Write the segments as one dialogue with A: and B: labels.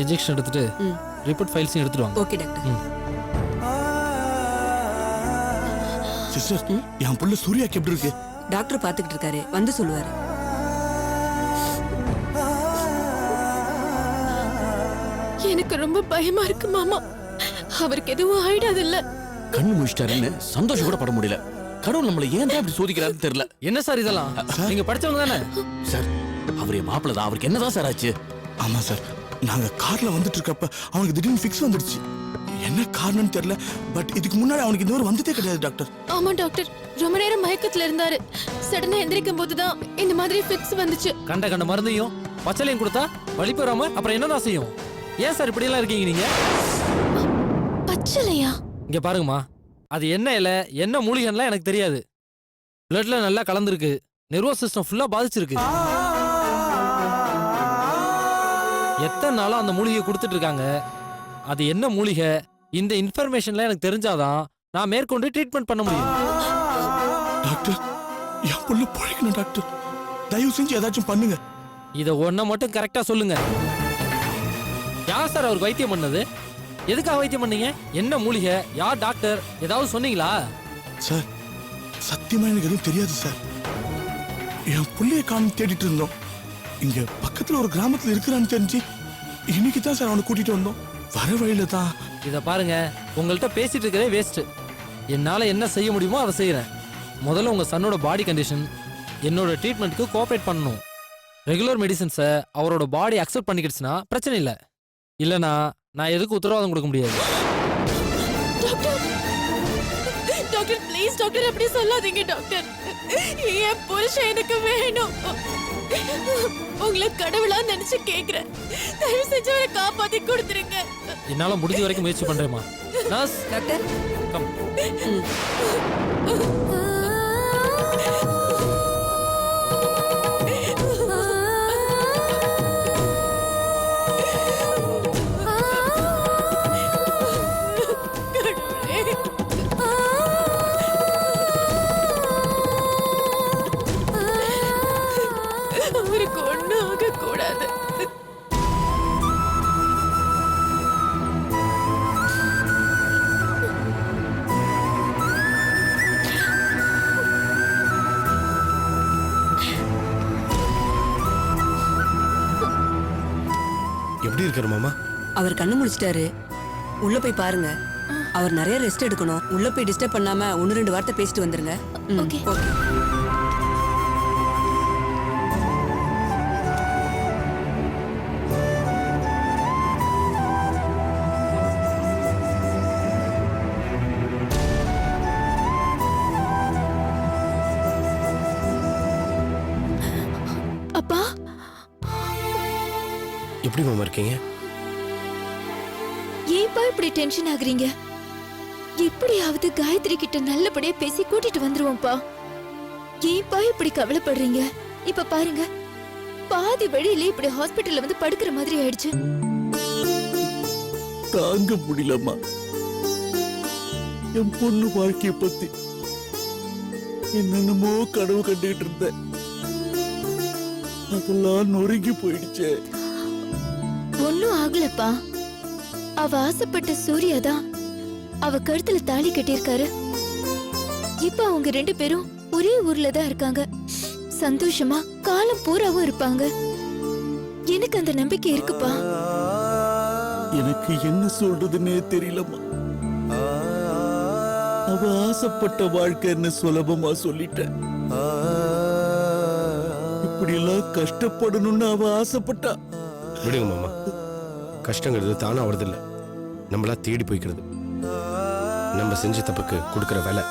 A: Injection எடுத்துட்டு report ஃபைல்ஸையும் எடுத்துட்டு வாங்க.
B: Okay doctor.
C: சிஸ்டர், என் புள்ள சூர்யாக்கு எப்படி இருக்கு?
B: டாக்டர் பாத்துக்கிட்டு இருக்காரு, வந்து சொல்லுவாரு.
D: எனக்கு ரொம்ப பயமா இருக்கு மாமா. அவருக்கு எதுவும் ஆயிடாது இல்ல?
E: கண்ணு முடிச்சிட்டாருன்னு சந்தோஷம் கூட பட முடியல. கடவுள் நம்மள ஏன் தான் இப்படி சோதிக்கிறாருன்னு தெரியல.
A: என்ன சார் இதெல்லாம்? நீங்க படிச்சவங்க தானே
E: சார்? அவரே மாப்பிள்ள தான். அவருக்கு என்னதான் சார் ஆச்சு?
C: ஆமா சார், நாங்க கார்ல வந்துட்டு இருக்கப்ப அவனுக்கு திடீர்னு ஃபிக்ஸ் வந்துடுச்சு. என்ன காரணம்னு தெரியல, பட் இதுக்கு முன்னாடி அவனுக்கு இந்த ஒரு வந்ததே கிடையாது டாக்டர்.
D: ஆமா டாக்டர், ரொம்ப நேரம் மயக்கத்துல இருந்தாரு. சடனா எந்திரிக்கும் போதுதான் இந்த மாதிரி ஃபிக்ஸ் வந்துச்சு.
A: கண்ட மருந்தையும் பச்சளையும் கொடுத்தா வலி பெறாம அப்புறம் என்னதான் செய்யும்? ஏன் சார் இப்படி எல்லாம் இருக்கீங்க நீங்க?
D: பச்சளையா?
A: இங்க பாருங்கம்மா, அது என்ன இலை என்ன மூலிகைலாம் எனக்கு தெரியாது. பிளட்ல நல்லா கலந்துருக்கு, நர்வஸ் சிஸ்டம் ஃபுல்லா பாதிச்சிருக்கு. எத்தனை நாளா அந்த மூலிகை கொடுத்துட்டு இருக்காங்க. அது என்ன மூலிகை, இந்த இன்ஃபர்மேஷன்லாம் எனக்கு தெரிஞ்சாதான் நான் மேற்கொண்டு ட்ரீட்மெண்ட் பண்ண முடியும்.
C: டாக்டர், என் புள்ள பொழைக்கணும் டாக்டர். தயவு செஞ்சு ஏதாச்சும் பண்ணுங்க.
A: இதை ஒன்ன மட்டும் கரெக்டா சொல்லுங்க. யார் சார் அவருக்கு வைத்தியம் பண்ணது? எதுக்காக வைத்தியம் பண்ணீங்க? என்ன மூலிகை, யார் டாக்டர், ஏதாவது சொன்னீங்களா?
C: சார், சத்தியமா எனக்கு எதுவும் தெரியாது சார். என் புள்ளைய காணி தேடிட்டு இருந்தோம். இங்க பக்கத்துல ஒரு கிராமத்துல இருக்கிறான்னு தெரிஞ்சு இன்னைக்கு தான் சார் அவனை கூட்டிட்டு வந்தோம். வர வழியில தான்.
A: இதை பாருங்க, உங்கள்கிட்ட பேசிட்டு இருக்கிறதே வேஸ்ட். என்னால என்ன செய்ய முடியுமோ அதை செய்யறேன். முதல்ல உங்க சன்னோட பாடி கண்டிஷன், என்னோட ட்ரீட்மெண்ட்டுக்கு கோஆபரேட் பண்ணணும். ரெகுலர் மெடிசன்ஸை அவரோட பாடி அக்செப்ட் பண்ணிக்கிடுச்சுன்னா பிரச்சனை இல்லை. இல்லைனா நான் எதுக்கு உத்தரவாதம் கொடுக்க முடியாது.
D: டாக்டர், டாக்டர் ப்ளீஸ் டாக்டர், அப்படி சொல்லாதீங்க டாக்டர். என் புருஷன் எனக்கு வேணும். உங்களை கடவுளா நினைச்சு கேக்குறேன். தயவு செஞ்சு அவரை காப்பாத்தி கொடுத்துருங்க.
A: என்னால முடிஞ்ச வரைக்கும் முயற்சி பண்றேம்மா. Nurse
B: doctor,
A: come.
D: அவருக்கு ஒண்ணும் ஆக கூடாது.
F: எப்படி இருக்காரு மாமா?
B: அவர் கண்ணு முடிச்சிட்டாரு. உள்ள போய் பாருங்க. அவர் நிறைய ரெஸ்ட் எடுக்கணும். உள்ள போய் டிஸ்டர்ப் பண்ணாம 1-2 வார்த்தை பேசிட்டு வந்துருங்க.
D: ஓகே.
B: ஓகே.
D: அப்பா,
F: எப்படி மாமா இருக்கீங்க?
D: ஏன்பா இப்படி டென்ஷன் ஆகுறீங்க? எப்படியாவது காயத்ரி கிட்ட நல்லபடியா பேசி கூட்டிட்டு வந்துருவோம்ப்பா. ஏன்பா இப்படி கவலைப்படுறீங்க? இப்ப பாருங்க, பாதி வழியிலே இப்படி ஹாஸ்பிட்டல்ல வந்து படுக்கிற மாதிரி ஆயிடுச்சு.
E: தாங்க முடியலம்மா. என் பொண்ணு வாழ்க்கைய பத்தி என்னென்னமோ கனவு கண்டுகிட்டு இருந்தேன். அதெல்லாம் நொறுங்கி போயிடுச்சு.
D: ஒன்னும் ஆகலப்பா. அவ ஆசைப்பட்ட சூர்யாதான் அவ கழுத்துல தாலி கட்டியிருக்காரு. இப்ப அவங்க 2 பேரும் ஒரே ஊர்ல தான் இருக்காங்க. சந்தோஷமா காலம் பூராவும் இருப்பாங்க. எனக்கு அந்த நம்பிக்கை இருக்குப்பா.
E: எனக்கு என்ன சொல்றதுன்னே தெரியலம்மா. அவ ஆசைப்பட்ட வாழ்க்கைன்னு சுலபமா சொல்லிட்டேன். இப்படி எல்லாம் கஷ்டப்படணும்னு அவ ஆசைப்பட்டா.
F: விடுங்க மாமா, கஷ்டங்கிறது தானா வருதில்ல, நம்மளா தேடி போய்க்கிறது. நம்ம செஞ்ச தப்புக்கு கொடுக்குற வேலை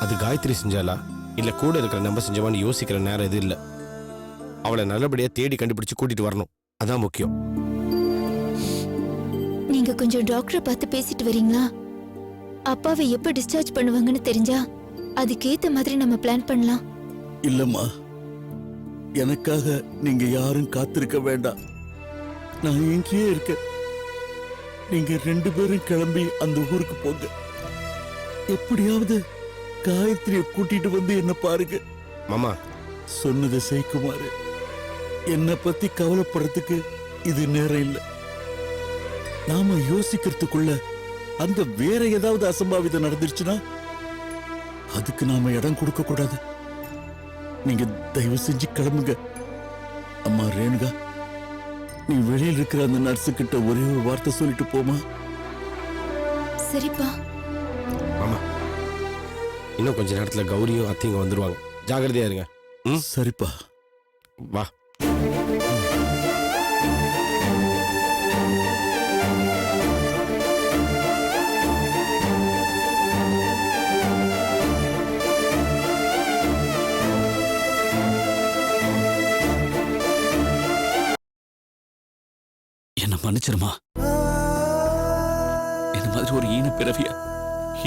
F: அது காயத்ரி செஞ்சாலா இல்ல கூட இருக்கிற நம்ம செஞ்சவான்னு யோசிக்கிற நேரம் எது இல்லை. அவளை நல்லபடியா தேடி கண்டுபிடிச்சு கூட்டிட்டு வரணும், அதான் முக்கியம்.
D: நீங்க கொஞ்சம் டாக்டரை பார்த்து பேசிட்டு வரீங்களா? அப்பாவை எப்ப டிஸ்சார்ஜ் பண்ணுவாங்கன்னு தெரிஞ்சா அதுக்கேத்த மாதிரி நம்ம பிளான் பண்ணலாம்.
E: இல்லம்மா, எனக்காக நீங்க யாரும் காத்திருக்க வேண்டாம். நான் இங்கேயே இருக்கேன். நீங்க 2 பேரும் கிளம்பி அந்த ஊருக்கு போங்க. எப்படியாவது காயத்ரியை கூட்டிட்டு வந்து என்ன பாருங்க.
F: மாமா
E: சொன்னதை செய்குமாறு. என்னை பத்தி கவலைப்படுறதுக்கு இது நேரம் இல்லை.
G: நாம யோசிக்கிறதுக்குள்ள அங்க வேற ஏதாவது அசம்பாவிதம் நடந்துருச்சுன்னா அதுக்கு நாம இடம் கொடுக்க கூடாது. நீங்க தயவு செஞ்சு கிளம்புங்க. அம்மா ரேணுகா, நீ வெளியில் இருக்கிற அந்த நர்ஸு கிட்ட ஒரே ஒரு வார்த்தை சொல்லிட்டு போமா.
D: சரிப்பா.
F: மாமா இன்னும் கொஞ்ச நேரத்துல கௌரியும் அத்தையும் வந்துருவாங்க, ஜாகிரதையா இருங்க.
G: சரிப்பா.
F: வா.
E: என்ன மன்னிச்சிருமா. என்ன மாதிரி ஒரு ஈன பிறவிய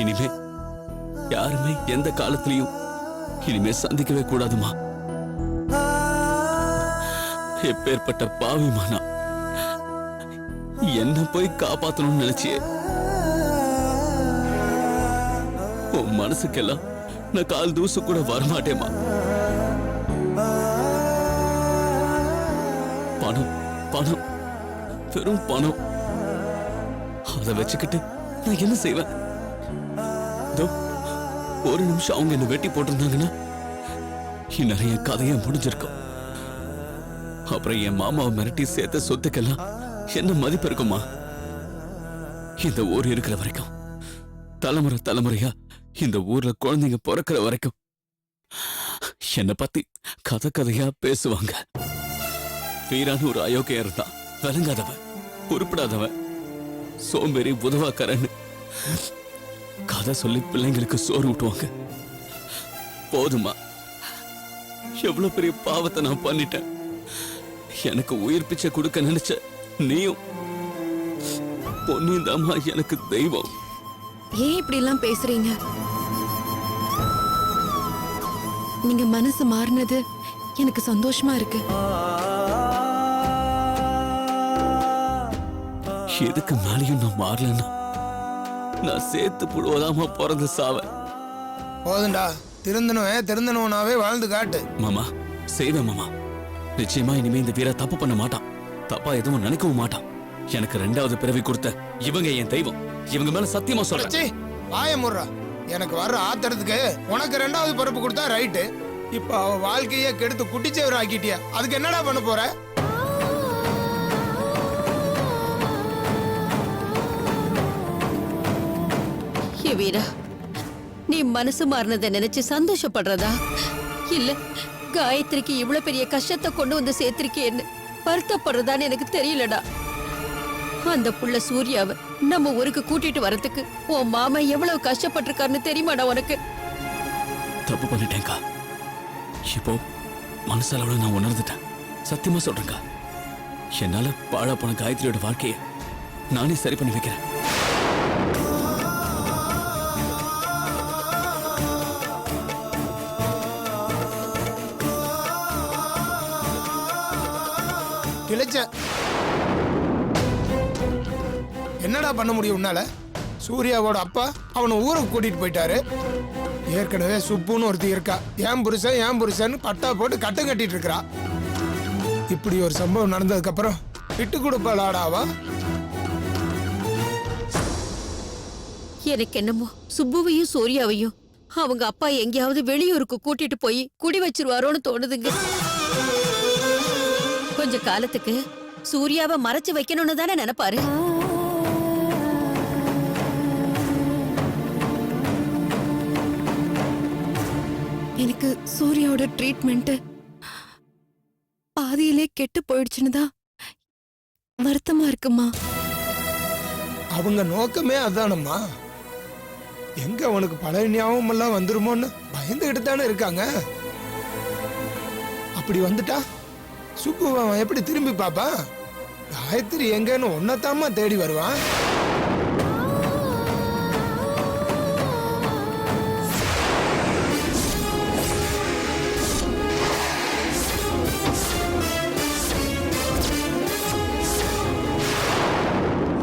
E: இனிமே யாருமே எந்த காலத்திலையும் இனிமே சந்திக்கவே கூடாதுமா. எப்பேற்பட்ட பாவிமானா என்ன போய் காப்பாத்தணும்னு நினைச்சியே. உன் மனசுக்கெல்லாம் நான் கால் தூசு கூட வரமாட்டேமா. பணம் பணம் வெறும் பணம். அதை வச்சுக்கிட்டு நான் என்ன செய்வேன்? ஒரு நிமிஷம் அவங்க என்ன வெட்டி போட்டிருந்தாங்கன்னா நிறைய கதையா முடிஞ்சிருக்கும். அப்புறம் என் மாமாவை மிரட்டி சேர்த்த சொத்துக்கெல்லாம் என்ன மதிப்பு இருக்குமா? இந்த ஊர் இருக்கிற வரைக்கும், தலைமுறை தலைமுறையா இந்த ஊர்ல குழந்தைங்க பிறக்கிற வரைக்கும் என்னை பத்தி கதை கதையா பேசுவாங்க. வீரான்னு ஒரு அயோக்கியம் இருந்தான், விளங்காதவன், உருப்படாதவன், சோம்பேறி, உதவாக்கரன்னு கதை சொல்லி பிள்ளைங்களுக்கு சோறு ஊட்டுவாங்க. போதுமா? எவ்வளவு பெரிய பாவத்தை நான் பண்ணிட்டேன். எனக்கு உயிர் பிச்சை கொடுக்க நினைச்ச நீயும் பொன்னியின் தாமா எனக்கு தெய்வம்.
H: ஏன் இப்படி எல்லாம் பேசுறீங்க? நீங்க மனசு மாறினது எனக்கு சந்தோஷமா இருக்கு.
E: எதுக்கு மேலேயும் நான் மாறலன்னா நான் சேர்த்து புழுவதாமா பிறந்து சாவேன்.
I: போதுண்டா, திருந்தனவனாவே வாழ்ந்து காட்டு.
E: மாமா செய்வேன் மாமா. நிச்சயமா இனிமே இந்த வீரா தப்பு பண்ண மாட்டான், தப்பா எதுவும் நினைக்கவும் மாட்டான். எனக்கு 2வது பிறவி கொடுத்த இவங்க என் தெய்வம். இவங்க மேல சத்தியமா சொல்றேன்.
I: வாய முறா. எனக்கு வர்ற ஆத்திரத்துக்கு உனக்கு 2வது பிறப்பு கொடுத்தா ரைட்டு. இப்ப அவ வாழ்க்கைய கெடுத்து குட்டிச்சவர் ஆக்கிட்டியா, அதுக்கு என்னடா பண்ண போற?
B: வீரா, நீ மனசு மாறினதை நினைச்சு சந்தோஷப்படுறதா இல்ல காயத்ரிக்கு இவ்வளவு பெரிய கஷ்டத்தை கொண்டு வந்து சேர்த்திருக்கேன்னு வருத்தப்படுறதான்னு எனக்கு தெரியலடா. அந்த புள்ள சூர்யாவை நம்ம ஊருக்கு கூட்டிட்டு வரதுக்கு உன் மாமா எவ்வளவு கஷ்டப்பட்டிருக்காருன்னு தெரியுமாடா உனக்கு?
E: தப்பு பண்ணிட்டேன்க்கா. இப்போ மனசளவுல நான் உணர்ந்துட்டேன். சத்தியமா சொல்றேன்க்கா, என்னால பாழா போன காயத்ரியோட வாழ்க்கையை நானே சரி பண்ணி வைக்கிறேன்.
I: என்னடா பண்ண முடியும் உன்னால? சூர்யாவோட அப்பா அவனை ஊருக்கு கூட்டிட்டு போயிட்டாரு. ஏற்கனவே சுப்புன்னு ஒருத்தி இருக்கா, ஏன் புருஷன் பட்டா போட்டு கட்டம் கட்டிட்டு இருக்கா. இப்படி ஒரு சம்பவம் நடந்ததுக்கு அப்புறம் விட்டு கொடுப்பாளாடாவா?
B: எனக்கு என்னமோ சுப்புவையும் சூர்யாவையும் அவங்க அப்பா எங்கேயாவது வெளியூருக்கு கூட்டிட்டு போய் குடி வச்சிருவாரோன்னு தோணுதுங்க. கொஞ்ச காலத்துக்கு சூர்யாவை மறைச்சு வைக்கணும்னு தானே நினைப்பாரு.
H: எனக்கு சூர்யாவோட ட்ரீட்மெண்ட் பாதியிலே கெட்டு போயிடுச்சுன்னு தான் வருத்தமா இருக்குமா.
I: அவங்க நோக்கமே அதானம்மா. எங்க அவனுக்கு பழைய ஞாபகம் எல்லாம் வந்துருமோன்னு பயந்துகிட்டு தானே இருக்காங்க. அப்படி வந்துட்டா சுப்பு அவன் எப்படி திரும்பி பாப்பா? காயத்ரி எங்கன்னு ஒன்னத்தாமா தேடி வருவான்.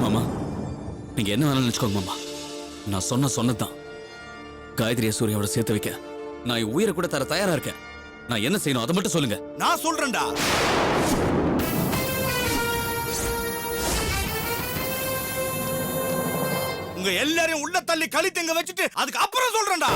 E: மாமா நீங்க என்ன வேணாலும் நினைச்சுக்கோங்க மாமா. நான் சொன்னதுதான். காயத்ரியை சூர்யாவோட சேர்த்து வைக்க நான் என் உயிரை கூட தர தயாரா இருக்கேன். நான் என்ன செய்யணும் அதை மட்டும் சொல்லுங்க.
G: நான் சொல்றேன்டா.
C: உங்க எல்லாரையும் உள்ள தள்ளி கழித்தங்க வச்சுட்டு அதுக்கு அப்புறம் சொல்றேன்டா.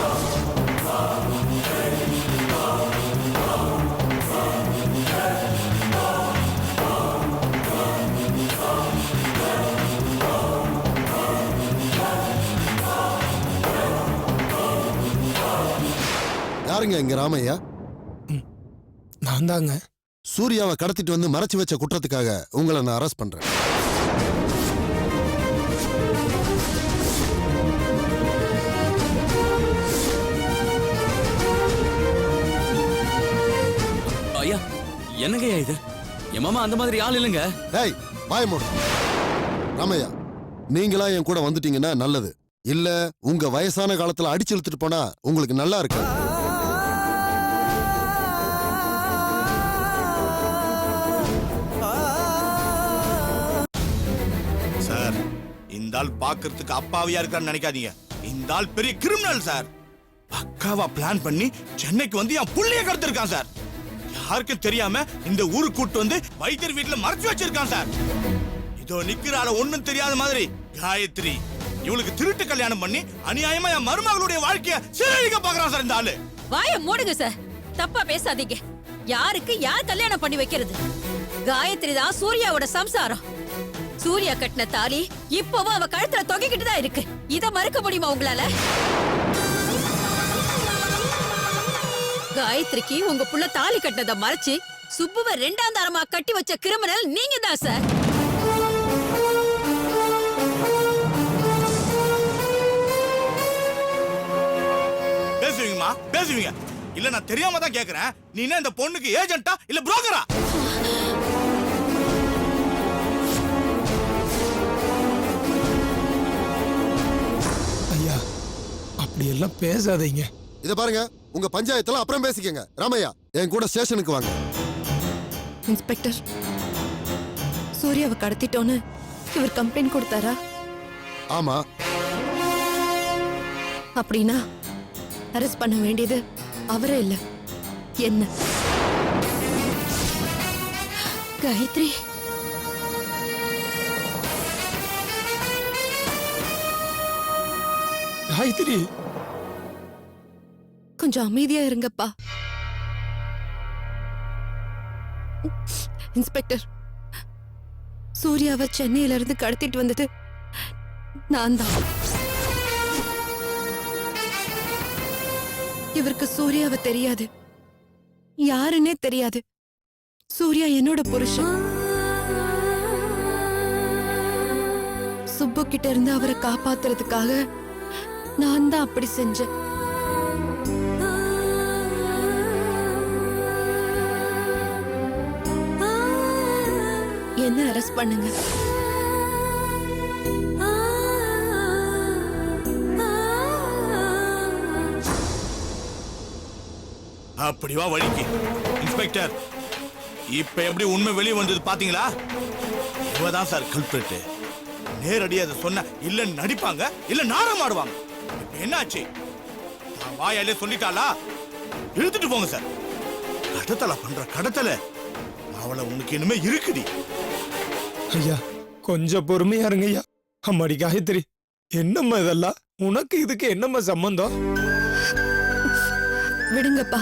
J: யாருங்க இங்க ராமையா?
I: நான் தாங்க.
J: சூர்யாவை கடத்திட்டு வந்து மறைச்சு வச்ச குற்றத்துக்காக உங்களை நான் அரெஸ்ட் பண்றேன்.
E: ஐயா என்னங்கய்யா இது? என் மாமா அந்த மாதிரி ஆள் இல்லைங்க.
J: டேய் வாய மூடு. ராமையா, நீங்களா என் கூட வந்துட்டீங்கன்னா நல்லது. இல்ல உங்க வயசான காலத்துல அடிச்சு இழுத்துட்டு போனா உங்களுக்கு நல்லா இருக்கு.
C: சார், இந்த ஆள் பாக்குறதுக்கு அப்பாவியா இருக்கான்னு நினைக்காதீங்க. இந்த ஆள் பெரிய கிரிமினல் சார். பக்காவா பிளான் பண்ணி சென்னைக்கு வந்து என் புள்ளைய கடத்திருக்கான் சார். யாருக்கும் தெரியாம இந்த ஊருக்கு கூட்டு வந்து வைத்தியர் வீட்டுல மறைச்சு வச்சிருக்கான் சார். இதோ நிக்கிற ஆள ஒண்ணும் தெரியாத மாதிரி காயத்ரி இவளுக்கு திருட்டு கல்யாணம் பண்ணி அநியாயமா என் மருமகளுடைய வாழ்க்கைய சீரழிக்க பாக்குறான் சார் இந்த ஆளு.
B: வாய மூடுங்க சார். தப்பா பேசாதீங்க. யாருக்கு யார் கல்யாணம் பண்ணி வைக்கிறது? காயத்ரி தான் சூர்யாவோட சம்சாரம். சூர்யா கட்டின தாலி இப்பவும் அவ கழுத்துல தொங்கிக்கிட்டு தான் இருக்கு. இத மறுக்க முடியுமா உங்களால? காயத்ரிக்கு உங்க புள்ள தாலி கட்டினதை மறைச்சு சுப்புவ ரெண்டாம் தாரமா கட்டி வச்ச கிரிமினல் நீங்க தான் சார்.
C: பேசுவீங்கம்மா, பேசுவீங்க. இல்ல நான் தெரியாம தான் கேக்குறேன். நீ என்ன இந்த பொண்ணுக்கு ஏஜென்ட்டா இல்ல புரோக்கரா?
I: ஐயா, அப்படி எல்லாம் பேசாதீங்க.
J: இத பாருங்க, உங்க பஞ்சாயத்துல அப்புறம் பேசிக்கங்க. ராமையா, என் கூட ஸ்டேஷனுக்கு வாங்க.
H: இன்ஸ்பெக்டர், சூர்யாவை கடத்திட்டோன்னு இவர் கம்ப்ளைண்ட் கொடுத்தாரா?
J: ஆமா.
H: அப்படின்னா அரெஸ்ட் பண்ண வேண்டியது அவரே இல்ல, என்ன?
B: காயத்ரி,
I: காயத்ரி,
H: கொஞ்சம் அமைதியா இருங்கப்பா. இன்ஸ்பெக்டர், சூர்யாவை சென்னையில இருந்து கடத்திட்டு வந்தது நான் தான். இவருக்கு சூர்யாவை தெரியாது, யாருன்னே தெரியாது. சூர்யா என்னோட புருஷன். சுப்பு கிட்ட இருந்து அவரை காப்பாத்துறதுக்காக நான் தான் அப்படி செஞ்சேன். என்ன அரெஸ்ட் பண்ணுங்க.
C: அப்படி வா வழிக்கு. இன்ஸ்பெக்டர், இப்ப எப்படி உண்மை வெளியே வந்தது பாத்தீங்களா? இவதான் சார் கல்பிரேட். நேரடியா அதை சொன்ன இல்ல நடிப்பாங்க இல்ல நாடகம் ஆடுவாங்க. இப்ப என்னாச்சு? நான் வாயாலே சொல்லிட்டாளா? இழுத்துட்டு போங்க சார். கடத்தல பண்ற கடத்தல அவளை உனக்கு இனிமே இருக்குடி.
I: ஐயா, கொஞ்சம் பொறுமையா இருங்க ஐயா. அம்மாடி காயத்ரி, என்னம்மா இதெல்லாம்? உனக்கு இதுக்கு என்னம்மா சம்பந்தம்?
H: விடுங்கப்பா.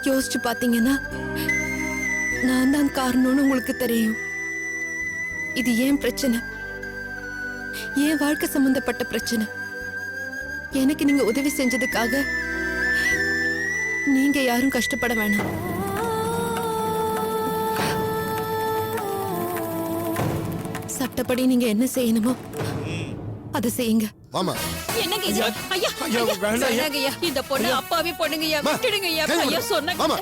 H: யோசிச்சு பாத்தீங்கன்னா நான் தான் காரணம்னு உங்களுக்கு தெரியும். இது ஏன் பிரச்சனை, என் வாழ்க்கை சம்பந்தப்பட்ட பிரச்சனை. எனக்கு நீங்க உதவி செஞ்சதுக்காக நீங்க யாரும் கஷ்டப்பட வேணாம். சட்டப்படி நீங்க என்ன செய்யணுமோ அதை செய்யுங்க.
J: வாமா.
B: என்னங்க இது? ஐயா,
I: ஐயா, வேண்டாம் ஐயா.
B: சொன்னாங்க ஐயா, இந்த பொண்ணு அப்பாவி பொண்ணுங்கய்யா, விட்டுடுங்க ஐயா. ஐயா சொன்னாங்க.
J: வாமா.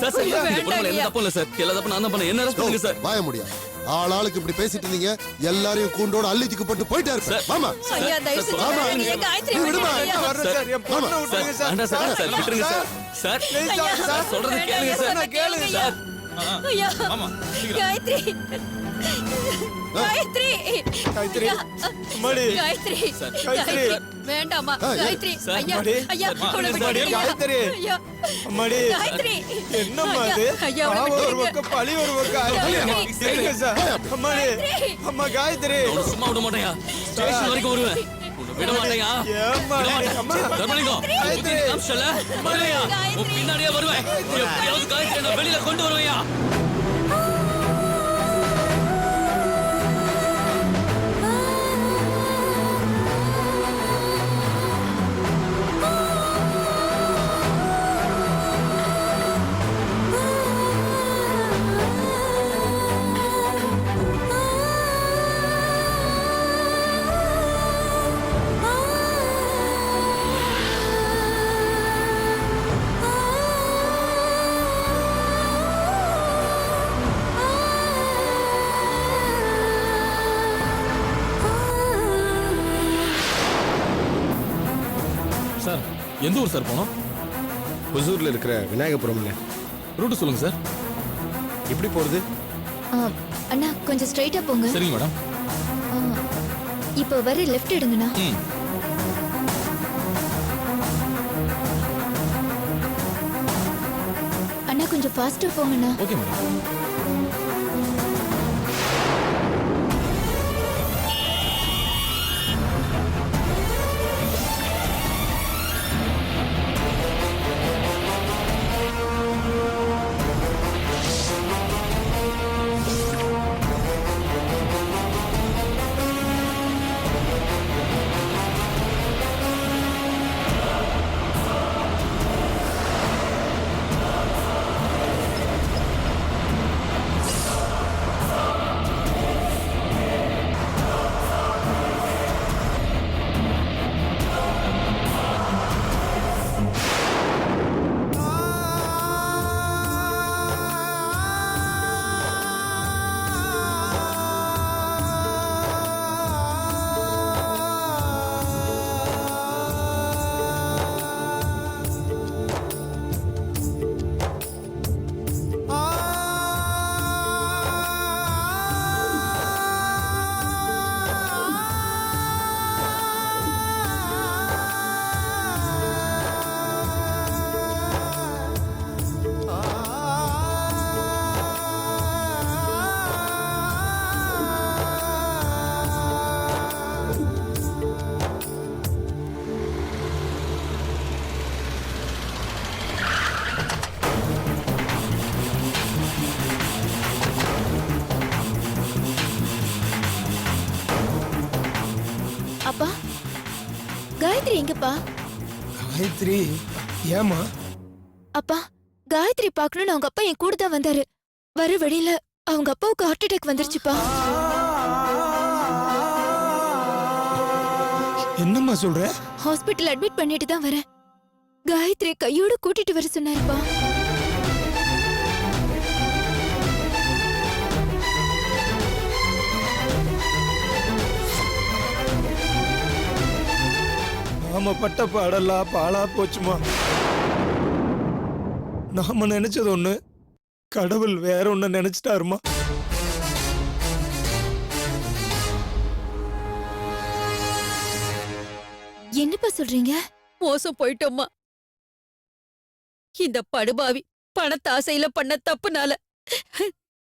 E: சார் சார் இந்த
B: வேண்டாம்
E: பொண்ணுல எந்த
B: ஐயா.
E: தப்பும் இல்ல சார். எல்லா தப்பும் நான் தான் பண்ணேன். என்ன அரெஸ்ட் பண்ணுங்க சார்.
J: வாய முடியாது. ஆளாளுக்கு இப்படி பேசிட்டு இருந்தீங்க. எல்லாரையும் கூண்டோட அள்ளித்துக்கு போட்டு போயிட்டா இருப்பேன். வாமா.
B: ஐயா, தயவு செஞ்சு
J: ஆமா.
B: வேண்டாங்க ஐயா. காயத்ரி,
J: நீ விடுமா.
B: விட்டுடுங்க ஐயா.
I: வர்றேன் சார், என் பொண்ணை
J: ஆமா.
I: விட்டுருங்க
E: சார்
I: சார்.
E: வேண்டாம் சார். சார் விட்டுருங்க சார். சார்
B: ஐயா,
E: சார் சொல்றது கேளுங்க சார்.
B: சொன்னா கேளுங்க ஐயா. ஐயா, காயத்ரி, காயத்ரி,
I: காயத்ரி,
B: ஐயா,
I: அம்மாடி.
B: காயத்ரி,
I: காயத்ரி.
B: வேண்டாமா
J: ஏய்,
B: காயத்ரி,
E: சார்,
B: ஐயா,
I: அம்மாடி.
B: ஐயா, அவளை
I: அம்மாடி,
B: விட்டுடுங்க
I: காயத்ரி.
B: ஐயா.
I: அம்மாடி,
B: காயத்ரி,
I: என்னம்மா
B: ஐயா,
I: அது?
B: ஐயா, அவளை
I: பாவம் ஒரு
B: விட்டுடுங்க.
I: பக்கம், பழி ஒரு பக்கம்.
B: காயத்ரி.
I: சரிங்க சார். அம்மாடி,
B: காயத்ரி.
I: அம்மா காயத்ரி.
E: அவனை சும்மா விட மாட்டேயா. ஸ்டேஷன் வரைக்கும் வருவேன். விட மாட்டேயா தர்மலிங்கம் புத்தி காமிச்சல வருவையா உன் பின்னாடியே வருவேன் எப்படியாவது காயத்ரி நான் வெளியில கொண்டு வருவையா
A: சார் எந்த ஊர் சார் போனோம்?
F: ஹுசூர்ல இருக்கிற விநாயகபுரம்ல.
A: ரூட்டு சொல்லுங்க சார்.
F: எப்படி போறது?
D: அண்ணா கொஞ்சம் ஸ்ட்ரைட்டா போங்க.
A: சரிங்க மேடம்.
D: இப்போ வர லெஃப்ட் எடுங்கண்ணா. அண்ணா கொஞ்சம் ஃபாஸ்டா போங்கண்ணா.
A: Okay madam.
D: அப்பா காயத்ரி எங்கப்பா?
I: காயத்ரி ஏமா?
D: அப்பா காயத்ரி பார்க்கணும்னு அவங்க அப்பா என் கூட தான் வந்தாரு. வர வழியில அவங்க அப்பாவுக்கு ஹார்ட் அட்டாக் வந்துருச்சுப்பா.
I: என்னம்மா சொல்ற?
D: ஹாஸ்பிட்டல் அட்மிட் பண்ணிட்டு தான் வரேன். காயத்ரி கையோட கூட்டிட்டு வர சொன்னாருப்பா.
I: நாம பட்ட பாடெல்லாம் பாழா போச்சுமா. நாம நினைச்சது ஒண்ணு, கடவுள் வேற ஒண்ணு நினைச்சிட்டாருமா.
D: என்னப்பா சொல்றீங்க?
B: மோசம் போயிட்டோம்மா. இந்த படுபாவி பணத்தாசையில பண்ண தப்புனால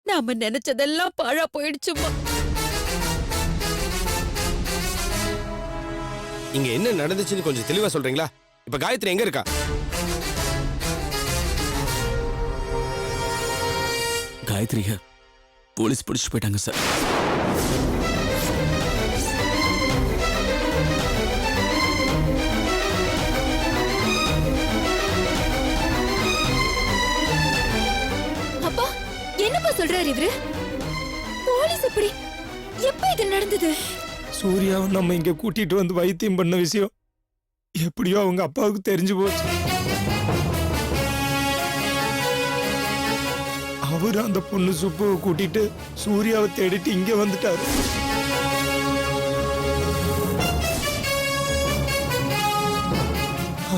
B: நாம நினைச்சதெல்லாம் பாழா போயிடுச்சுமா.
F: இங்க என்ன நடந்துச்சுன்னு கொஞ்சம் தெளிவா சொல்றீங்களா? இப்ப காயத்ரி எங்க இருக்கா?
E: காயத்ரியா போலீஸ் பிடிச்சு போயிட்டாங்க சார்.
D: அப்பா என்னப்பா சொல்றாரு இவரு? போலீஸ் எப்படி எப்ப இது நடந்தது?
I: சூர்யாவை நம்ம இங்க கூட்டிட்டு வந்து வைத்தியம் பண்ண விஷயம் எப்படியோ அவங்க அப்பாவுக்கு தெரிஞ்சு போச்சு. அவரு அந்த பொண்ணு சுப்புவை கூட்டிட்டு சூர்யாவை தேடிட்டு இங்க வந்துட்டாரு.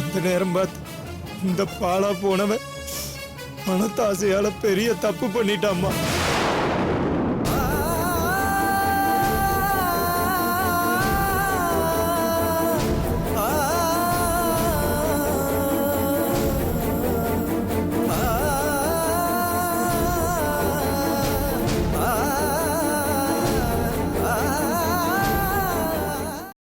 I: அந்த நேரம் பார்த்து இந்த பாலா போனவன் பணத்தாசையால பெரிய தப்பு பண்ணிட்டாமா.